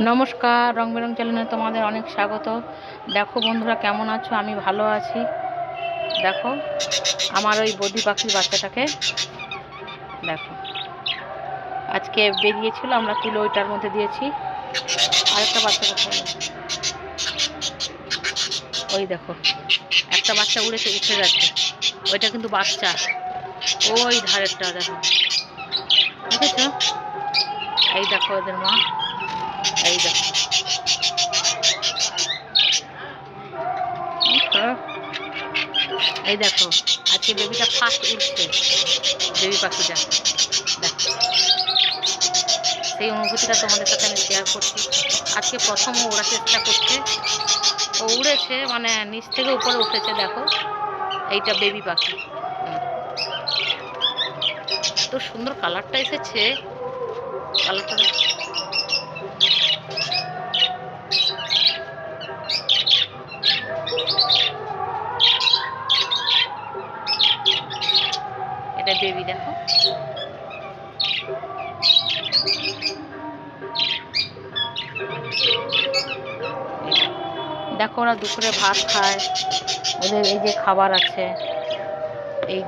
নমস্কার, রং বেরং চ্যানেলে তোমাদের অনেক স্বাগত। দেখো বন্ধুরা, কেমন আছো? আমি ভালো আছি। দেখো আমার ওই বদ্রি পাখির বাচ্চাটাকে দেখো, আজকে বেরিয়েছিল, আমরা তুলে ওইটার মধ্যে দিয়েছি। আরেকটা বাচ্চা কোথায় গেল? ওই দেখো, একটা বাচ্চা উঠে গেছে। ওইটা কিন্তু বাচ্চা, ওই ধারেরটা দেখো, বুঝেছো? এই দেখো ওদের মা, এই দেখো। এই দেখো, আজকে বেবিটা ফার্স্ট উঠছে, বেবি পাখিটা। দেখো, সেই অনুভূতিটা তোমাদের সাথে আমি শেয়ার করছি। আজকে প্রথম ও ওড়ার চেষ্টা করছে। ও উড়েছে, মানে নিচ থেকে উপরে উঠেছে। দেখো, এইটা বেবি পাখি। এত সুন্দর কালারটা এসেছে, কালারটা এটা বেবি। দেখো, দেখো ওরা দুপুরে ভাত খায়, ওদের এই যে খাবার আছে, এই